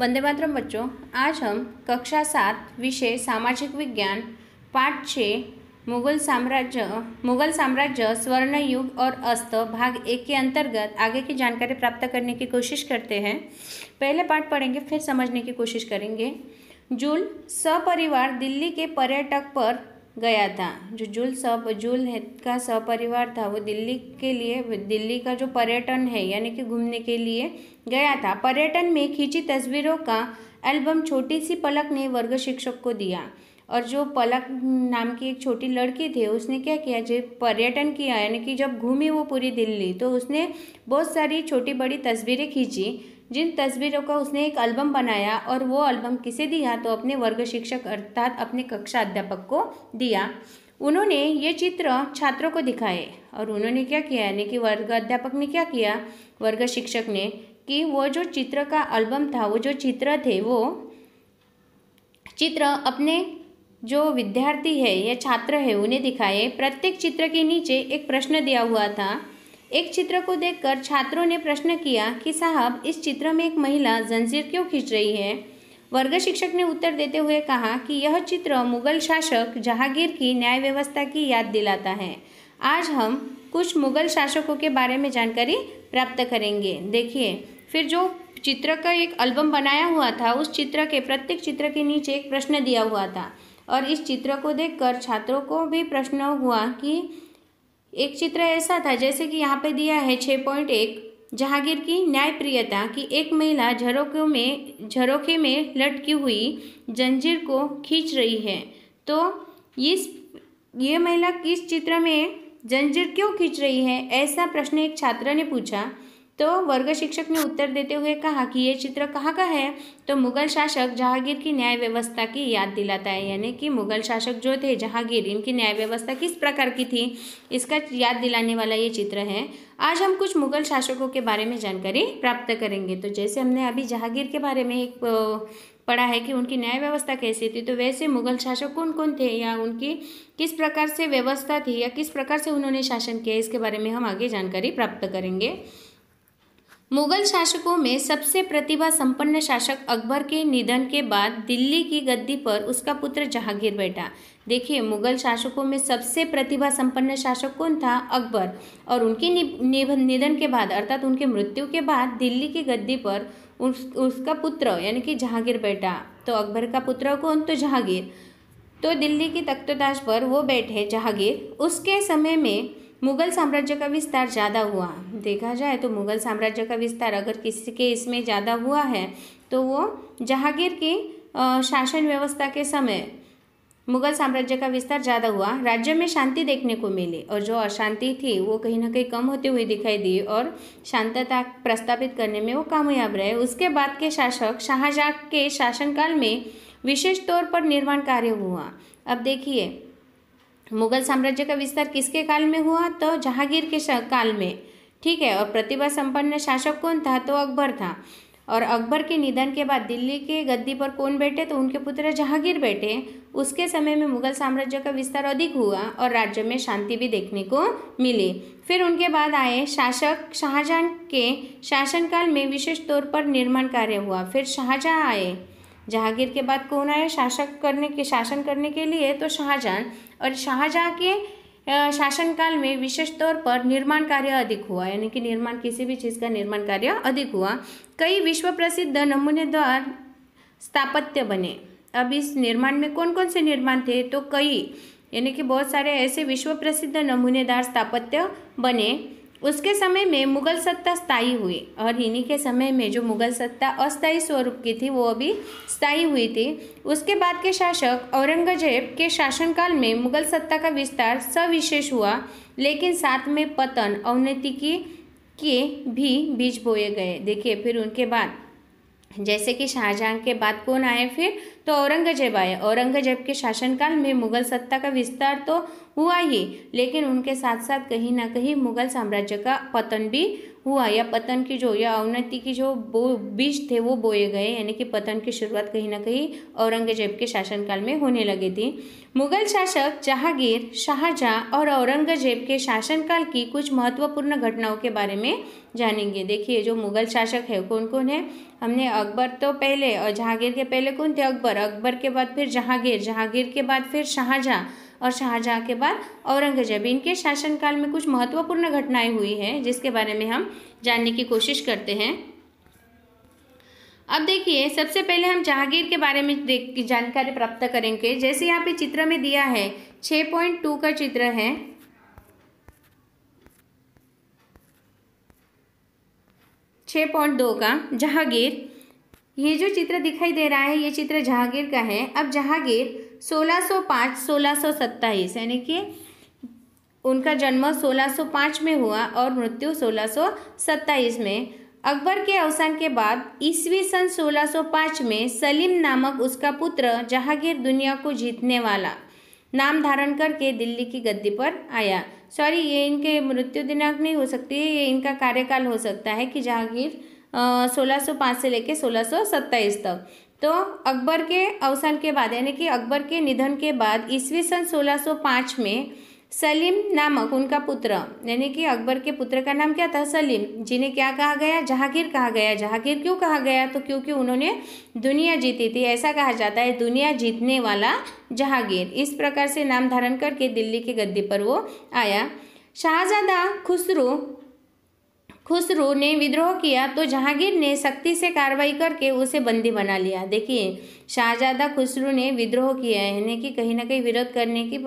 वंदे मातरम बच्चों, आज हम कक्षा 7 विषय सामाजिक विज्ञान पाठ 6 मुगल साम्राज्य स्वर्ण युग और अस्त भाग 1 के अंतर्गत आगे की जानकारी प्राप्त करने की कोशिश करते हैं। पहले पाठ पढ़ेंगे, फिर समझने की कोशिश करेंगे। जूल सपरिवार दिल्ली के पर्यटक पर गया था। जो जूल का सपरिवार था वो दिल्ली का जो पर्यटन है यानी कि घूमने के लिए गया था। पर्यटन में खींची तस्वीरों का एल्बम छोटी सी पलक ने वर्ग शिक्षक को दिया। और जो पलक नाम की एक छोटी लड़की थी उसने क्या किया, जब पर्यटन किया यानी कि जब घूमी वो पूरी दिल्ली, तो उसने बहुत सारी छोटी बड़ी तस्वीरें खींची, जिन तस्वीरों का उसने एक एल्बम बनाया और वो एल्बम किसे दिया, तो अपने वर्ग शिक्षक अर्थात अपने कक्षा अध्यापक को दिया। उन्होंने ये चित्र छात्रों को दिखाए और उन्होंने क्या किया यानी कि वर्ग अध्यापक ने क्या किया, वर्ग शिक्षक ने, कि वो जो चित्र का एल्बम था, वो जो चित्र थे, वो चित्र अपने जो विद्यार्थी है या छात्र है उन्हें दिखाए। प्रत्येक चित्र के नीचे एक प्रश्न दिया हुआ था। एक चित्र को देखकर छात्रों ने प्रश्न किया कि साहब, इस चित्र में एक महिला जंजीर क्यों खींच रही है। वर्ग शिक्षक ने उत्तर देते हुए कहा कि यह चित्र मुगल शासक जहांगीर की न्याय व्यवस्था की याद दिलाता है। आज हम कुछ मुगल शासकों के बारे में जानकारी प्राप्त करेंगे। देखिए, फिर जो चित्र का एक एल्बम बनाया हुआ था, उस चित्र के प्रत्येक चित्र के नीचे एक प्रश्न दिया हुआ था और इस चित्र को देखकर छात्रों को भी प्रश्न हुआ कि एक चित्र ऐसा था, जैसे कि यहाँ पे दिया है 6.1, जहांगीर की न्यायप्रियता की एक महिला झरोखे में लटकी हुई जंजीर को खींच रही है। तो ये महिला किस चित्र में जंजीर क्यों खींच रही है, ऐसा प्रश्न एक छात्र ने पूछा। तो वर्ग शिक्षक ने उत्तर देते हुए कहा कि ये चित्र कहाँ का है, तो मुगल शासक जहांगीर की न्याय व्यवस्था की याद दिलाता है। यानी कि मुगल शासक जो थे जहांगीर, इनकी न्याय व्यवस्था किस प्रकार की थी, इसका याद दिलाने वाला ये चित्र है। आज हम कुछ मुगल शासकों के बारे में जानकारी प्राप्त करेंगे। तो जैसे हमने अभी जहांगीर के बारे में एक पढ़ा है कि उनकी न्याय व्यवस्था कैसी थी, तो वैसे मुगल शासक कौन कौन थे या उनकी किस प्रकार से व्यवस्था थी या किस प्रकार से उन्होंने शासन किया, इसके बारे में हम आगे जानकारी प्राप्त करेंगे। मुगल शासकों में सबसे प्रतिभा संपन्न शासक अकबर के निधन के बाद दिल्ली की गद्दी पर उसका पुत्र जहांगीर बैठा। देखिए, मुगल शासकों में सबसे प्रतिभा संपन्न शासक कौन था, अकबर। और उनके निधन के बाद अर्थात उनके मृत्यु के बाद दिल्ली की गद्दी पर उसका पुत्र यानी कि जहांगीर बैठा। तो अकबर का पुत्र कौन, तो जहांगीर। तो दिल्ली की तख्तताज पर वो बैठे जहांगीर। उसके समय में मुगल साम्राज्य का विस्तार ज़्यादा हुआ। देखा जाए तो मुगल साम्राज्य का विस्तार अगर किसी के इसमें ज़्यादा हुआ है तो वो जहांगीर की शासन व्यवस्था के समय मुगल साम्राज्य का विस्तार ज़्यादा हुआ। राज्य में शांति देखने को मिली और जो अशांति थी वो कहीं ना कहीं कम होती हुई दिखाई दी और शांतता प्रस्तापित करने में वो कामयाब रहे। उसके बाद के शासक शाहजहां के शासनकाल में विशेष तौर पर निर्माण कार्य हुआ। अब देखिए, मुगल साम्राज्य का विस्तार किसके काल में हुआ, तो जहांगीर के काल में, ठीक है। और प्रतिभा संपन्न शासक कौन था, तो अकबर था। और अकबर के निधन के बाद दिल्ली के गद्दी पर कौन बैठे, तो उनके पुत्र जहांगीर बैठे। उसके समय में मुगल साम्राज्य का विस्तार अधिक हुआ और राज्य में शांति भी देखने को मिली। फिर उनके बाद आए शासक शाहजहां के शासनकाल में विशेष तौर पर निर्माण कार्य हुआ। फिर शाहजहां आए। जहांगीर के बाद कौन आया शासन करने के लिए, तो शाहजहां। और शाहजहां के शासनकाल में विशेष तौर पर निर्माण कार्य अधिक हुआ, यानी कि निर्माण किसी भी चीज़ का निर्माण कार्य अधिक हुआ। कई विश्व प्रसिद्ध नमूनेदार स्थापत्य बने। अब इस निर्माण में कौन कौन से निर्माण थे, तो कई यानी कि बहुत सारे ऐसे विश्व प्रसिद्ध नमूनेदार स्थापत्य बने। उसके समय में मुगल सत्ता स्थायी हुई और इन्हीं के समय में जो मुगल सत्ता अस्थायी स्वरूप की थी वो अभी स्थायी हुई थी। उसके बाद के शासक औरंगजेब के शासनकाल में मुगल सत्ता का विस्तार सविशेष हुआ, लेकिन साथ में पतन अवनति के भी बीज बोए गए। देखिए, फिर उनके बाद जैसे कि शाहजहां के बाद कौन आए, फिर तो औरंगजेब आए। औरंगजेब के शासनकाल में मुगल सत्ता का विस्तार तो हुआ ही, लेकिन उनके साथ साथ कहीं ना कहीं मुगल साम्राज्य का पतन भी हुआ या पतन की जो या अवनति की जो बीज थे वो बोए गए, यानी कि पतन की शुरुआत कहीं ना कहीं औरंगजेब के शासनकाल में होने लगी थी। मुगल शासक जहांगीर, शाहजहां और औरंगजेब के शासनकाल की कुछ महत्वपूर्ण घटनाओं के बारे में जानेंगे। देखिए जो मुगल शासक है कौन कौन है, हमने अकबर तो पहले और जहांगीर के पहले कौन थे, अकबर, अकबर के बाद फिर जहांगीर, जहांगीर के बाद फिर शाहजहां और शाहजहां के बाद औरंगजेब। इनके शासनकाल में कुछ महत्वपूर्ण घटनाएं हुई हैं जिसके बारे में हम जानने की कोशिश करते हैं। अब देखिए सबसे पहले हम जहांगीर के बारे में जानकारी प्राप्त करेंगे। जैसे यहाँ पे चित्र में दिया है 6.2 का चित्र है, 6.2 का जहांगीर, ये जो चित्र दिखाई दे रहा है ये चित्र जहांगीर का है। अब जहांगीर 1605-1627 यानी कि उनका जन्म 1605 में हुआ और मृत्यु 1627 में। अकबर के अवसान के बाद ईस्वी सन 1605 में सलीम नामक उसका पुत्र जहांगीर दुनिया को जीतने वाला नाम धारण करके दिल्ली की गद्दी पर आया। सॉरी, ये इनके मृत्यु दिनांक नहीं हो सकती है, ये इनका कार्यकाल हो सकता है कि जहांगीर 1605 से लेकर 1627 तक। तो अकबर के अवसान के बाद यानी कि अकबर के निधन के बाद ईस्वी सन 1605 में सलीम नामक उनका पुत्र, यानी कि अकबर के पुत्र का नाम क्या था, सलीम, जिन्हें क्या कहा गया, जहांगीर कहा गया। जहांगीर क्यों कहा गया, तो क्योंकि उन्होंने दुनिया जीती थी, ऐसा कहा जाता है, दुनिया जीतने वाला जहांगीर। इस प्रकार से नाम धारण करके दिल्ली की गद्दी पर वो आया। शाहजादा खुसरो ने विद्रोह किया तो जहांगीर ने सख्ती से कार्रवाई करके उसे बंदी बना लिया। देखिए शाहजादा खुसरो ने विद्रोह किया है, यानी कि कहीं ना कहीं विरोध करने की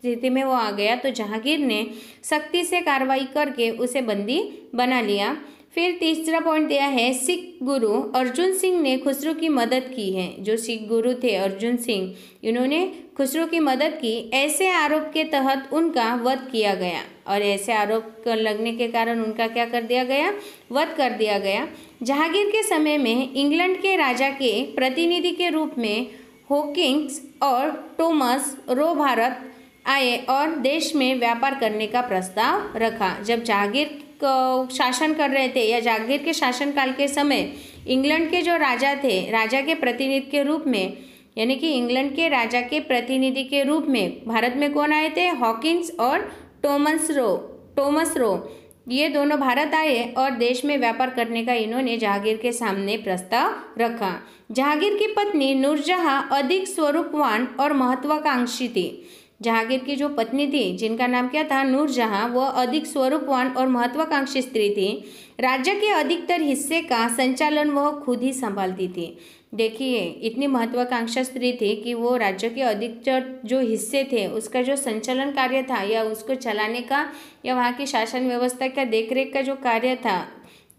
स्थिति में वो आ गया, तो जहांगीर ने सख्ती से कार्रवाई करके उसे बंदी बना लिया। फिर तीसरा पॉइंट दिया है, सिख गुरु अर्जुन सिंह ने खुसरो की मदद की है। जो सिख गुरु थे अर्जुन सिंह, इन्होंने खुसरो की मदद की। ऐसे आरोप के तहत उनका वध किया गया और ऐसे आरोप लगने के कारण उनका क्या कर दिया गया, वध कर दिया गया। जहांगीर के समय में इंग्लैंड के राजा के प्रतिनिधि के रूप में हॉकिंस और टॉमस रो भारत आए और देश में व्यापार करने का प्रस्ताव रखा। जब जहांगीर शासन कर रहे थे या जहांगीर के शासनकाल के समय इंग्लैंड के जो राजा थे, राजा के प्रतिनिधि के रूप में, यानी कि इंग्लैंड के राजा के प्रतिनिधि के रूप में भारत में कौन आए थे, हॉकिंस और टॉमस रो, ये दोनों भारत आए और देश में व्यापार करने का इन्होंने जहांगीर के सामने प्रस्ताव रखा। जहांगीर की पत्नी नूरजहां अधिक स्वरूपवान और महत्वाकांक्षी थी। जहांगीर की जो पत्नी थी जिनका नाम क्या था, नूरजहां, वह अधिक स्वरूपवान और महत्वाकांक्षी स्त्री थी। राज्य के अधिकतर हिस्से का संचालन वह खुद ही संभालती थी। देखिए इतनी महत्वाकांक्षा स्त्री थी कि वो राज्य के अधिकतर जो हिस्से थे उसका जो संचालन कार्य था या उसको चलाने का या वहाँ की शासन व्यवस्था का देखरेख का जो कार्य था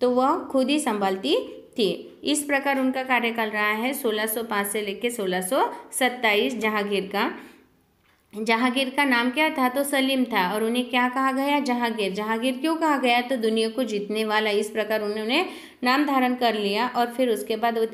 तो वह खुद ही संभालती थी। इस प्रकार उनका कार्यकाल रहा है 1605 से लेकर 1627 जहांगीर का। जहांगीर का नाम क्या था, तो सलीम था और उन्हें क्या कहा गया, जहांगीर। जहांगीर क्यों कहा गया, तो दुनिया को जीतने वाला, इस प्रकार उन्होंने नाम धारण कर लिया और फिर उसके बाद वो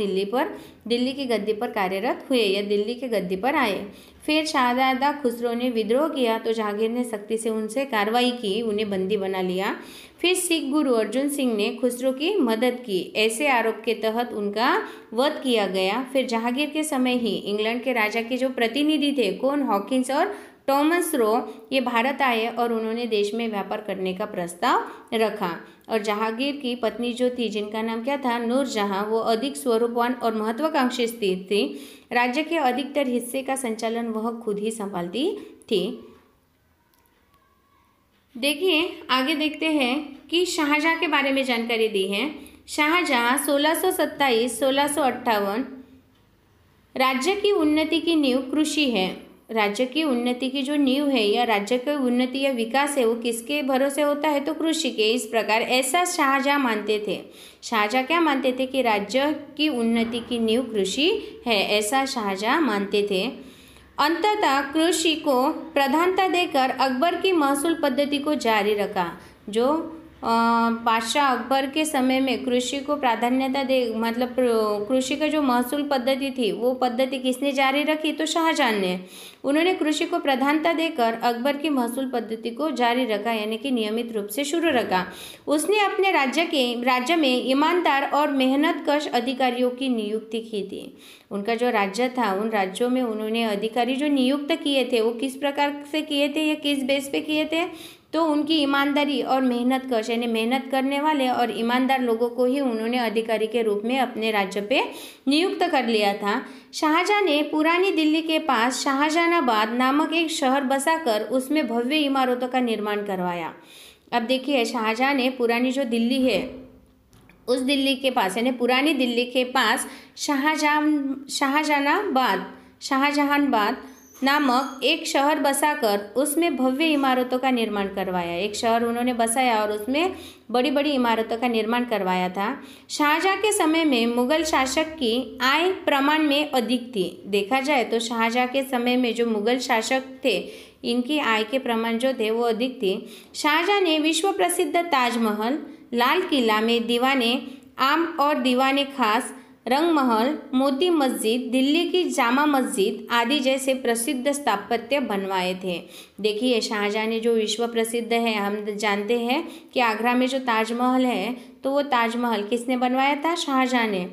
दिल्ली की गद्दी पर कार्यरत हुए या दिल्ली की गद्दी पर आए। फिर शाहजादा खुसरो ने विद्रोह किया तो जहांगीर ने सख्ती से उनसे कार्रवाई की, उन्हें बंदी बना लिया। फिर सिख गुरु अर्जुन सिंह ने खुसरो की मदद की, ऐसे आरोप के तहत उनका वध किया गया। फिर जहांगीर के समय ही इंग्लैंड के राजा के जो प्रतिनिधि थे, कौन, हॉकिंस और टॉमस रो, ये भारत आए और उन्होंने देश में व्यापार करने का प्रस्ताव रखा। और जहांगीर की पत्नी जो थी जिनका नाम क्या था, नूरजहां, वो अधिक स्वरूपवान और महत्वाकांक्षी स्त्री थी। राज्य के अधिकतर हिस्से का संचालन वह खुद ही संभालती थी। देखिए आगे देखते हैं कि शाहजहां के बारे में जानकारी दी है। शाहजहां 1627-1658 राज्य की उन्नति की नींव कृषि है। राज्य की उन्नति की जो नींव है या राज्य की उन्नति या विकास है वो किसके भरोसे होता है, तो कृषि के। इस प्रकार ऐसा शाहजहां मानते थे। शाहजहां क्या मानते थे कि राज्य की उन्नति की नींव कृषि है, ऐसा शाहजहां मानते थे। अंततः कृषि को प्रधानता देकर अकबर की महसूल पद्धति को जारी रखा। जो बादशाह अकबर के समय में कृषि को प्राधान्यता दे, मतलब कृषि का जो महसूल पद्धति थी वो पद्धति किसने जारी रखी? तो शाहजहां ने। उन्होंने कृषि को प्रधानता देकर अकबर की महसूल पद्धति को जारी रखा, यानी कि नियमित रूप से शुरू रखा। उसने अपने राज्य में ईमानदार और मेहनतकश अधिकारियों की नियुक्ति की थी। उनका जो राज्य था, उन राज्यों में उन्होंने अधिकारी जो नियुक्त किए थे वो किस प्रकार से किए थे या किस बेस पे किए थे? तो उनकी ईमानदारी और मेहनतकश, यानी मेहनत करने वाले और ईमानदार लोगों को ही उन्होंने अधिकारी के रूप में अपने राज्य पे नियुक्त कर लिया था। शाहजहां ने पुरानी दिल्ली के पास शाहजहानाबाद नामक एक शहर बसाकर उसमें भव्य इमारतों का निर्माण करवाया। अब देखिए, शाहजहां ने पुरानी जो दिल्ली है उस दिल्ली के पास, यानी पुरानी दिल्ली के पास शाहजहानाबाद नामक एक शहर बसाकर उसमें भव्य इमारतों का निर्माण करवाया। एक शहर उन्होंने बसाया और उसमें बड़ी बड़ी इमारतों का निर्माण करवाया था। शाहजहां के समय में मुगल शासक की आय प्रमाण में अधिक थी। देखा जाए तो शाहजहां के समय में जो मुगल शासक थे, इनकी आय के प्रमाण जो थे वो अधिक थी। शाहजहां ने विश्व प्रसिद्ध ताजमहल, लाल किला में दीवाने आम और दीवाने खास, रंग महल, मोती मस्जिद, दिल्ली की जामा मस्जिद आदि जैसे प्रसिद्ध स्थापत्य बनवाए थे। देखिए, शाहजहां ने जो विश्व प्रसिद्ध है, हम जानते हैं कि आगरा में जो ताजमहल है तो वो ताजमहल किसने बनवाया था? शाहजहां ने।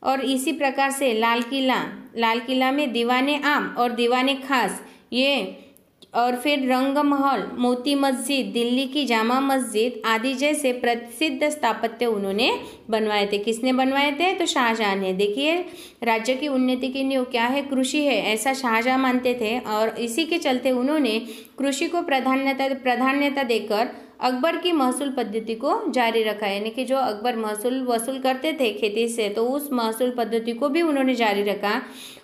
और इसी प्रकार से लाल किला में दीवाने आम और दीवाने खास, ये, और फिर रंग महल, मोती मस्जिद, दिल्ली की जामा मस्जिद आदि जैसे प्रसिद्ध स्थापत्य उन्होंने बनवाए थे। किसने बनवाए थे? तो शाहजहां ने। देखिए, राज्य की उन्नति की नींव क्या है? कृषि है, ऐसा शाहजहां मानते थे और इसी के चलते उन्होंने कृषि को प्राधान्यता देकर अकबर की महसूल पद्धति को जारी रखा। यानी कि जो अकबर महसूल वसूल करते थे खेती से, तो उस महसूल पद्धति को भी उन्होंने जारी रखा।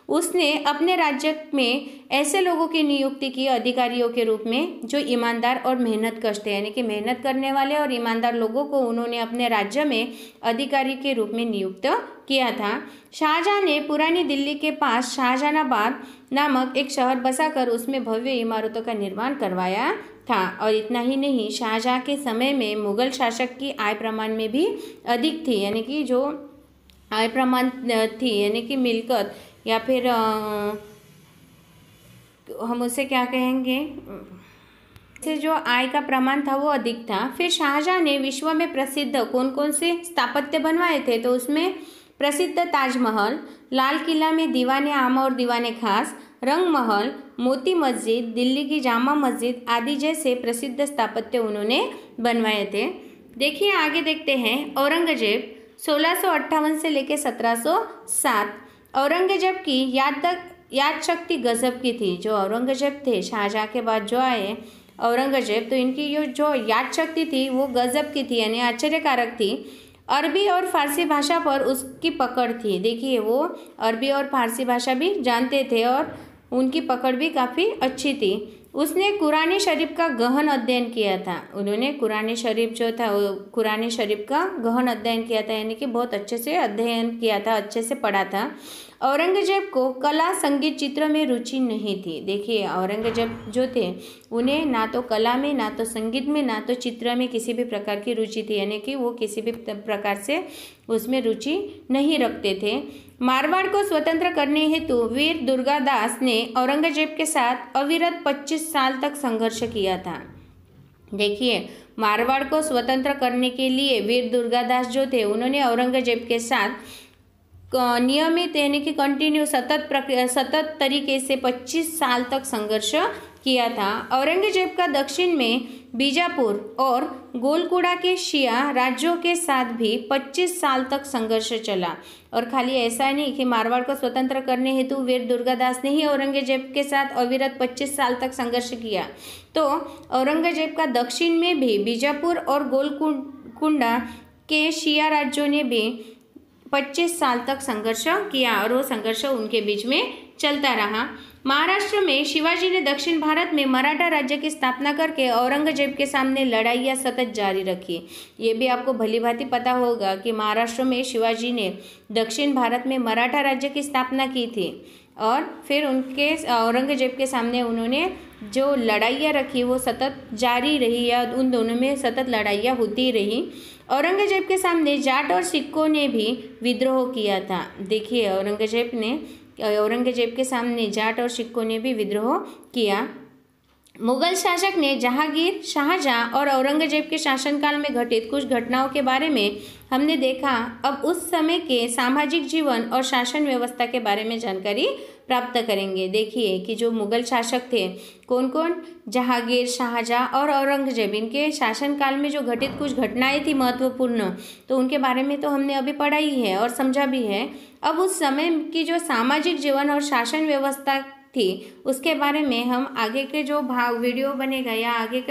उसने अपने राज्य में ऐसे लोगों की नियुक्ति की अधिकारियों के रूप में जो ईमानदार और मेहनतकश थे, यानी कि मेहनत करने वाले और ईमानदार लोगों को उन्होंने अपने राज्य में अधिकारी के रूप में नियुक्त किया था। शाहजहां ने पुरानी दिल्ली के पास शाहजहानाबाद नामक एक शहर बसाकर उसमें भव्य इमारतों का निर्माण करवाया था। और इतना ही नहीं, शाहजहां के समय में मुगल शासक की आय प्रमाण में भी अधिक थी, यानी कि जो आय प्रमाण थी, यानी कि मिल्कत, या फिर हम उसे क्या कहेंगे, से जो आय का प्रमाण था वो अधिक था। फिर शाहजहां ने विश्व में प्रसिद्ध कौन कौन से स्थापत्य बनवाए थे? तो उसमें प्रसिद्ध ताजमहल, लाल किला में दीवाने आम और दीवाने खास, रंग महल, मोती मस्जिद, दिल्ली की जामा मस्जिद आदि जैसे प्रसिद्ध स्थापत्य उन्होंने बनवाए थे। देखिए, आगे देखते हैं। औरंगजेब 1658 से लेकर 1707। औरंगजेब की याद शक्ति गजब की थी। जो औरंगजेब थे, शाहजहां के बाद जो आए औरंगजेब, तो इनकी जो याद शक्ति थी वो गजब की थी, यानी आश्चर्यकारक थी। अरबी और फारसी भाषा पर उसकी पकड़ थी। देखिए, वो अरबी और फारसी भाषा भी जानते थे और उनकी पकड़ भी काफ़ी अच्छी थी। उसने कुरान शरीफ का गहन अध्ययन किया था। उन्होंने कुरान शरीफ जो था, कुरान शरीफ का गहन अध्ययन किया था, यानी कि बहुत अच्छे से अध्ययन किया था, अच्छे से पढ़ा था। औरंगजेब को कला, संगीत, चित्र में रुचि नहीं थी। देखिए, औरंगजेब जो थे उन्हें ना तो कला में, ना तो संगीत में, ना तो चित्र में किसी भी प्रकार की रुचि थी, यानी कि वो किसी भी प्रकार से उसमें रुचि नहीं रखते थे। मारवाड़ को स्वतंत्र करने हेतु वीर दुर्गादास ने औरंगजेब के साथ अविरत 25 साल तक संघर्ष किया था। देखिए, मारवाड़ को स्वतंत्र करने के लिए वीर दुर्गादास जो थे उन्होंने औरंगजेब के साथ नियमित, यानी कि कंटिन्यू सतत तरीके से 25 साल तक संघर्ष किया था। औरंगजेब का दक्षिण में बीजापुर और गोलकुंडा के शिया राज्यों के साथ भी 25 साल तक संघर्ष चला। और खाली ऐसा नहीं कि मारवाड़ को स्वतंत्र करने हेतु वीर दुर्गादास ने ही औरंगजेब के साथ अविरत 25 साल तक संघर्ष किया, तो औरंगजेब का दक्षिण में भी बीजापुर और गोलकुंडा के शिया राज्यों ने भी 25 साल तक संघर्ष किया और वो संघर्ष उनके बीच में चलता रहा। महाराष्ट्र में शिवाजी ने दक्षिण भारत में मराठा राज्य की स्थापना करके औरंगजेब के सामने लड़ाइयाँ सतत जारी रखी। ये भी आपको भली भांति पता होगा कि महाराष्ट्र में शिवाजी ने दक्षिण भारत में मराठा राज्य की स्थापना की थी और फिर उनके औरंगजेब के सामने उन्होंने जो लड़ाइयाँ रखी वो सतत जारी रही या उन दोनों में सतत लड़ाइयाँ होती रही। औरंगजेब के सामने जाट और सिखों ने भी विद्रोह किया था। देखिए औरंगजेब के सामने जाट और सिखों ने भी विद्रोह किया। मुगल शासक ने जहांगीर, शाहजहां और औरंगजेब के शासनकाल में घटित कुछ घटनाओं के बारे में हमने देखा। अब उस समय के सामाजिक जीवन और शासन व्यवस्था के बारे में जानकारी प्राप्त करेंगे। देखिए कि जो मुगल शासक थे कौन कौन, जहांगीर, शाहजहां और औरंगजेब, इनके शासनकाल में जो घटित कुछ घटनाएं थी महत्वपूर्ण, तो उनके बारे में तो हमने अभी पढ़ा ही है और समझा भी है। अब उस समय की जो सामाजिक जीवन और शासन व्यवस्था थी उसके बारे में हम आगे के जो भाग वीडियो बनेगा या आगे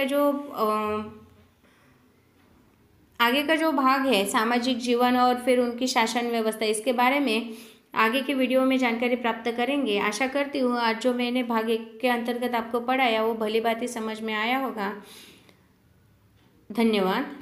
का जो भाग है सामाजिक जीवन और फिर उनकी शासन व्यवस्था, इसके बारे में आगे के वीडियो में जानकारी प्राप्त करेंगे। आशा करती हूँ आज जो मैंने भाग 1 के अंतर्गत आपको पढ़ाया वो भली भांति समझ में आया होगा। धन्यवाद।